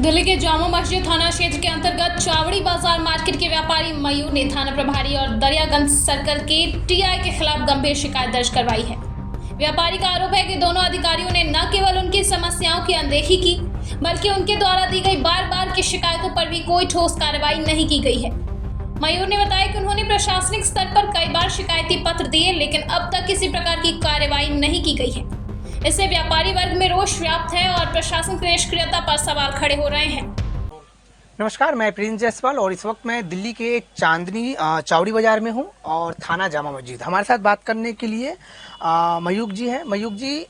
दिल्ली के जामा मस्जिद थाना क्षेत्र के अंतर्गत चावड़ी बाजार मार्केट के व्यापारी मयूर ने थाना प्रभारी और दरियागंज सर्कल के टीआई के खिलाफ गंभीर शिकायत दर्ज करवाई है। व्यापारी का आरोप है कि दोनों अधिकारियों ने न केवल उनकी समस्याओं की अनदेखी की, बल्कि उनके द्वारा दी गई बार बार की शिकायतों पर भी कोई ठोस कार्रवाई नहीं की गई है। मयूर ने बताया कि उन्होंने प्रशासनिक स्तर पर कई बार शिकायती पत्र दिए, लेकिन अब तक किसी प्रकार की कार्रवाई नहीं की गई है। इससे व्यापारी वर्ग में रोष व्याप्त है और प्रशासन की निष्क्रियता पर सवाल खड़े हो रहे हैं। नमस्कार, मैं प्रिंस जायसवाल और इस वक्त मैं दिल्ली के चांदनी चावड़ी बाजार में हूं और थाना जामा मस्जिद। हमारे साथ बात करने के लिए मयूक जी हैं। मयूक जी,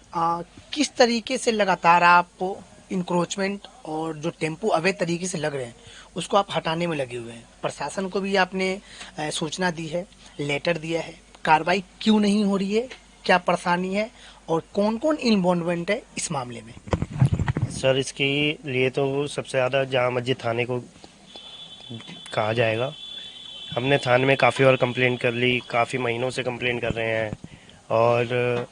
किस तरीके से लगातार आप इंक्रोचमेंट और जो टेम्पो अवैध तरीके से लग रहे हैं उसको आप हटाने में लगे हुए हैं? प्रशासन को भी आपने सूचना दी है, लेटर दिया है, कार्रवाई क्यों नहीं हो रही है? क्या परेशानी है और कौन कौन इन्वॉल्वमेंट है इस मामले में? सर, इसके लिए तो सबसे ज़्यादा जामा मस्जिद थाने को कहा जाएगा। हमने थाने में काफ़ी बार कंप्लेंट कर ली, काफ़ी महीनों से कंप्लेंट कर रहे हैं और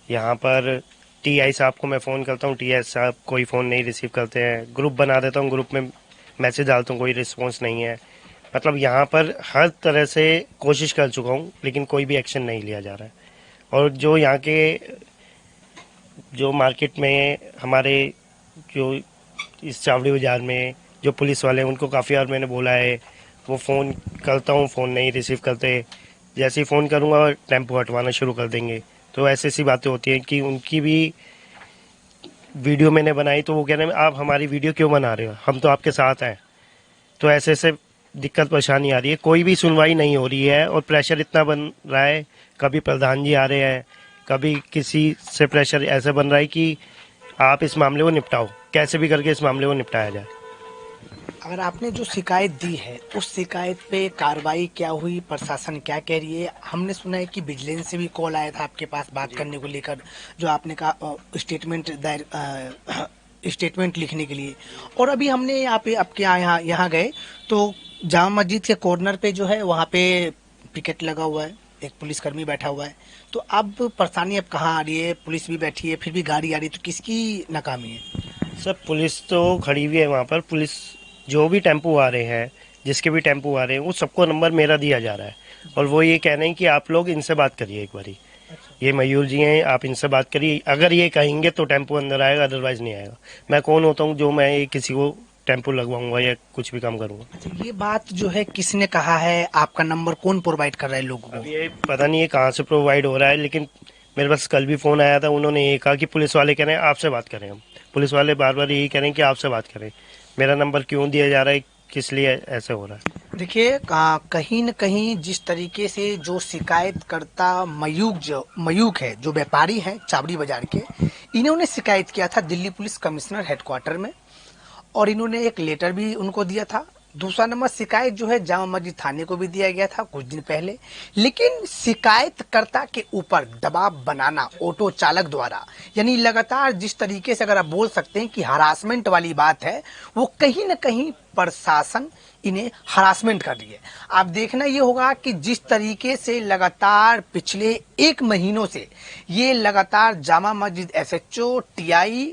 यहाँ पर टीआई साहब को मैं फ़ोन करता हूँ, टीआई साहब कोई फ़ोन नहीं रिसीव करते हैं। ग्रुप बना देता हूँ, ग्रुप में मैसेज डालता हूँ, कोई रिस्पॉन्स नहीं है। मतलब यहाँ पर हर तरह से कोशिश कर चुका हूँ, लेकिन कोई भी एक्शन नहीं लिया जा रहा है। और जो यहाँ के जो मार्केट में हमारे जो इस चावड़ी बाज़ार में जो पुलिस वाले हैं उनको काफ़ी बार मैंने बोला है, वो फ़ोन करता हूँ, फ़ोन नहीं रिसीव करते। जैसे ही फ़ोन करूँगा टेम्पो हटवाना शुरू कर देंगे। तो ऐसी ऐसी बातें होती हैं कि उनकी भी वीडियो मैंने बनाई तो वो कह रहे हैं आप हमारी वीडियो क्यों बना रहे हो, हम तो आपके साथ हैं। तो ऐसे ऐसे दिक्कत परेशानी आ रही है, कोई भी सुनवाई नहीं हो रही है और प्रेशर इतना बन रहा है। कभी प्रधान जी आ रहे हैं, कभी किसी से प्रेशर ऐसा बन रहा है कि आप इस मामले को निपटाओ, कैसे भी करके इस मामले को निपटाया जाए। अगर आपने जो शिकायत दी है उस शिकायत पे कार्रवाई क्या हुई, प्रशासन क्या कह रही है? हमने सुना है कि विजिलेंस से भी कॉल आया था आपके पास बात करने को लेकर, जो आपने कहा स्टेटमेंट दायर स्टेटमेंट लिखने के लिए। और अभी हमने यहाँ पे आपके यहाँ गए तो जामा मस्जिद के कॉर्नर पे जो है वहाँ पे पिकेट लगा हुआ है, एक पुलिसकर्मी बैठा हुआ है। तो अब परेशानी अब कहाँ आ रही है? पुलिस भी बैठी है, फिर भी गाड़ी आ रही है, तो किसकी नाकामी है? सर, पुलिस तो खड़ी हुई है वहाँ पर। पुलिस जो भी टेम्पो आ रहे हैं, जिसके भी टेम्पो आ रहे हैं, वो सबको नंबर मेरा दिया जा रहा है और वो ये कह रहे हैं कि आप लोग इनसे बात करिए एक बारी। ये मयूर जी हैं, आप इनसे बात करिए, अगर ये कहेंगे तो टेम्पो अंदर आएगा, अदरवाइज नहीं आएगा। मैं कौन होता हूँ जो मैं किसी को टेम्पो लगवाऊंगा या कुछ भी काम करूंगा? अच्छा, ये बात जो है किसने कहा है? आपका नंबर कौन प्रोवाइड कर रहा है लोगों अब को? ये पता नहीं है कहाँ से प्रोवाइड हो रहा है, लेकिन मेरे पास कल भी फ़ोन आया था। उन्होंने ये कहा कि पुलिस वाले कह रहे हैं आपसे बात करें। हम पुलिस वाले बार बार यही कह रहे हैं कि आपसे बात करें। मेरा नंबर क्यों दिया जा रहा है, किस लिए ऐसे हो रहा है? देखिए, कहीं न कहीं जिस तरीके से जो शिकायतकर्ता मयूक है, जो व्यापारी हैं चावड़ी बाजार के, इन्होंने शिकायत किया था दिल्ली पुलिस कमिश्नर हेडक्वार्टर में और इन्होंने एक लेटर भी उनको दिया था। दूसरा नंबर, शिकायत जो है जामा मस्जिद थाने को भी दिया गया था कुछ दिन पहले। लेकिन शिकायतकर्ता के ऊपर दबाव बनाना ऑटो चालक द्वारा, यानी लगातार जिस तरीके से अगर आप बोल सकते हैं कि हरासमेंट वाली बात है, वो कहीं न कहीं प्रशासन इन्हें हरासमेंट कर रही है। आप देखना ये होगा कि जिस तरीके से लगातार पिछले 1 महीनों से ये लगातार जामा मस्जिद एसएचओ, टीआई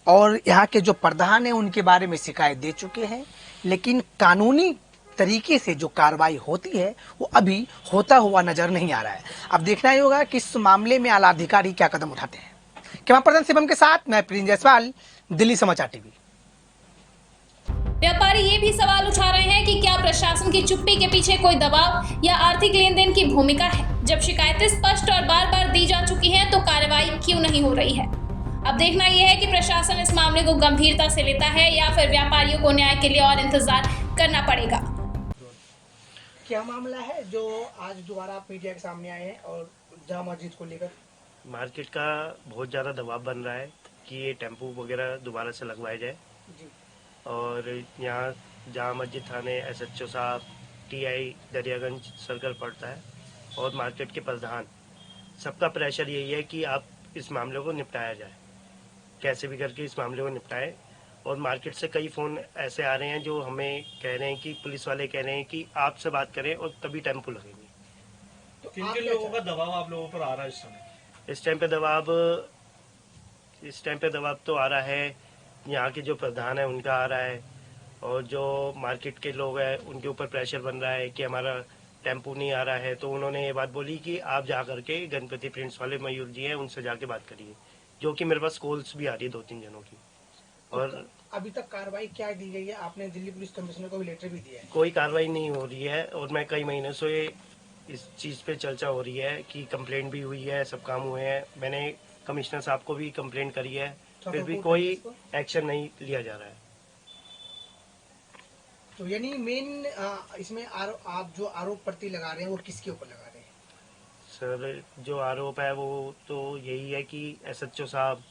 और यहाँ के जो प्रधान हैं उनके बारे में शिकायत दे चुके हैं, लेकिन कानूनी तरीके से जो कार्रवाई होती है वो अभी होता हुआ नजर नहीं आ रहा है। अब देखना ही होगा कि इस मामले में आला अधिकारी क्या कदम उठाते हैं। कैमरा पर्सन शिवम के साथ मैं प्रिंस जायसवाल, दिल्ली समाचार टीवी। व्यापारी ये भी सवाल उठा रहे हैं कि क्या प्रशासन की चुप्पी के पीछे कोई दबाव या आर्थिक लेन देन की भूमिका है? जब शिकायतें स्पष्ट और बार बार दी जा चुकी हैं तो कार्रवाई क्यों नहीं हो रही है? अब देखना यह है कि प्रशासन इस मामले को गंभीरता से लेता है या फिर व्यापारियों को न्याय के लिए और इंतजार करना पड़ेगा। क्या मामला है जो आज दोबारा मीडिया के सामने आए हैं और जामा मस्जिद को लेकर? मार्केट का बहुत ज़्यादा दबाव बन रहा है कि ये टेम्पो वगैरह दोबारा से लगवाए जाए। जी। और यहाँ जामा मस्जिद थाने एसएचओ साहब, टीआई दरियागंज सर्कल पड़ता है और मार्केट के प्रधान, सबका प्रेशर यही है कि आप इस मामले को निपटाया जाए, कैसे भी करके इस मामले को निपटाए। और मार्केट से कई फ़ोन ऐसे आ रहे हैं जो हमें कह रहे हैं कि पुलिस वाले कह रहे हैं कि आपसे बात करें और तभी टेम्पो लगेंगे। तो किन किन लोगों का दबाव आप लोगों पर आ रहा है इस समय? इस टाइम पे दबाव तो आ रहा है यहाँ के जो प्रधान है उनका आ रहा है, और जो मार्केट के लोग हैं उनके ऊपर प्रेशर बन रहा है कि हमारा टेम्पो नहीं आ रहा है। तो उन्होंने ये बात बोली कि आप जा करके गणपति प्रिंट्स वाले मयूर जी हैं उनसे जाके बात करिए, जो कि मेरे पास कॉल्स भी आ रही है 2-3 जनों की। और अभी तक कार्रवाई क्या दी गई है? आपने दिल्ली पुलिस कमिश्नर को भी लेटर भी दिया है। कोई कार्रवाई नहीं हो रही है, और मैं कई महीनों से इस चीज़ पे चर्चा हो रही है कि कंप्लेंट भी हुई है, सब काम हुए हैं, मैंने कमिश्नर साहब को भी कंप्लेंट करी है, फिर भी कोई एक्शन नहीं लिया जा रहा है। तो यानी मेन इसमें आप जो आरोप प्रति लगा रहे हैं वो किसके ऊपर लगा रहे हैं? सर, जो आरोप है वो तो यही है कि एसएचओ साहब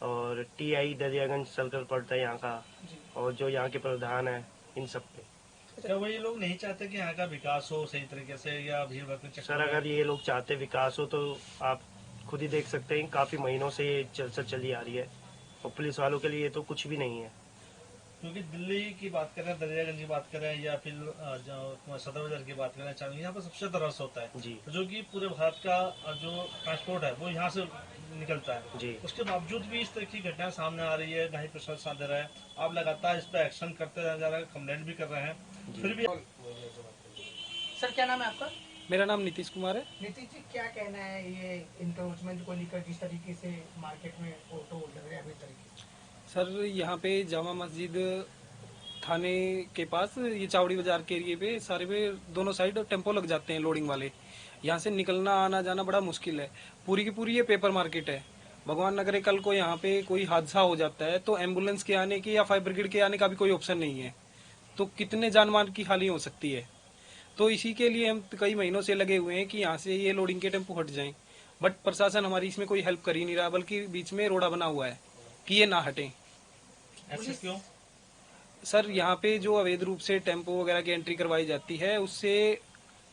और टीआई दरियागंज सर्कल पड़ता है यहाँ का, और जो यहाँ के प्रधान है, इन सब पे। क्या वो ये लोग नहीं चाहते कि यहाँ का विकास हो सही तरीके से, या भीड़ भड़के सर, अगर ये लोग चाहते विकास हो तो आप खुद ही देख सकते हैं काफ़ी महीनों से ये चर्चा चली आ रही है, और पुलिस वालों के लिए तो कुछ भी नहीं है। क्योंकि दिल्ली की बात करें, दरियागंज की बात करें, या फिर जो सदर बाजार की बात करें, चाहे यहाँ पर सबसे ज्यादा रस होता है जी जो कि पूरे भारत का जो ट्रांसपोर्ट है वो यहाँ से निकलता है। जी। उसके बावजूद भी इस तरह की घटनाएं सामने आ रही है, ना ही प्रशासन साथ दे रहा है। आप लगातार इस पर एक्शन करते जा रहे हैं, कंप्लेंट भी कर रहे हैं, फिर भी सर, क्या नाम है आपका? मेरा नाम नीतीश कुमार है। नीतीश जी, क्या कहना है ये इंक्रोचमेंट को लेकर, जिस तरीके से मार्केट में ऑटो लग रहे हैं अभी तरीके? सर, यहाँ पे जामा मस्जिद थाने के पास ये चावड़ी बाजार के एरिए पे सारे पे दोनों साइड टेम्पो लग जाते हैं लोडिंग वाले। यहाँ से निकलना आना जाना बड़ा मुश्किल है। पूरी की पूरी ये पेपर मार्केट है। भगवान न करे कल को यहाँ पे कोई हादसा हो जाता है तो एम्बुलेंस के आने की या फायर ब्रिगेड के आने का भी कोई ऑप्शन नहीं है, तो कितने जान माल की हानि हो सकती है। तो इसी के लिए हम कई महीनों से लगे हुए हैं कि यहाँ से ये लोडिंग के टेम्पो हट जाएं, बट प्रशासन हमारी इसमें कोई हेल्प कर ही नहीं रहा, बल्कि बीच में रोड़ा बना हुआ है कि ये ना हटें। ऐसे क्यों? सर, यहाँ पे जो अवैध रूप से टेम्पो वगैरह की एंट्री करवाई जाती है उससे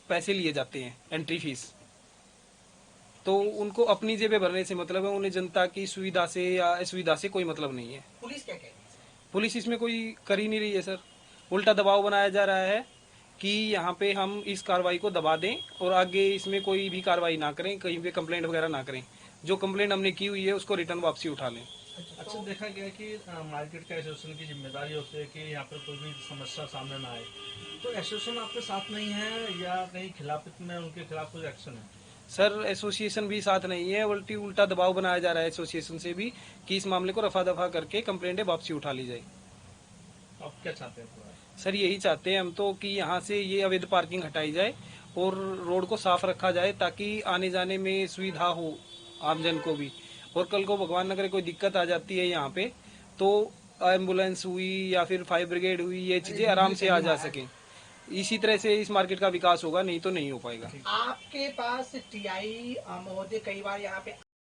पैसे लिए जाते हैं, एंट्री फीस। तो उनको अपनी जेबें भरने से मतलब है, उन्हें जनता की सुविधा से या असुविधा से कोई मतलब नहीं है। पुलिस क्या कह रही है? पुलिस इसमें कोई कर ही नहीं रही है सर। उल्टा दबाव बनाया जा रहा है कि यहाँ पे हम इस कार्रवाई को दबा दें और आगे इसमें कोई भी कार्रवाई ना करें, कहीं पे कंप्लेंट वगैरह ना करें। जो कंप्लेंट हमने की हुई है उसको रिटर्न वापसी उठा लें। अच्छा, देखा गया कि मार्केट का एसोसिएशन की जिम्मेदारी होती है कि यहाँ पर कोई भी समस्या सामने ना आए। तो एसोसिएशन आपके साथ नहीं है, या कहीं खिलाफ में उनके खिलाफ कोई एक्शन है? सर, एसोसिएशन भी साथ नहीं है, उल्टा दबाव बनाया जा रहा है एसोसिएशन से भी कि इस मामले को रफा दफा करके कंप्लेंट वापसी उठा ली जाए। आप क्या चाहते हैं? सर, यही चाहते हैं हम तो कि यहाँ से ये अवैध पार्किंग हटाई जाए और रोड को साफ रखा जाए ताकि आने जाने में सुविधा हो आमजन को भी। और कल को भगवान न करे कोई दिक्कत आ जाती है यहाँ पे तो एम्बुलेंस हुई या फिर फायर ब्रिगेड हुई, ये चीज़ें आराम से आ जा सकें। इसी तरह से इस मार्केट का विकास होगा, नहीं तो नहीं हो पाएगा। आपके पास टीआई महोदय कई बार यहाँ पे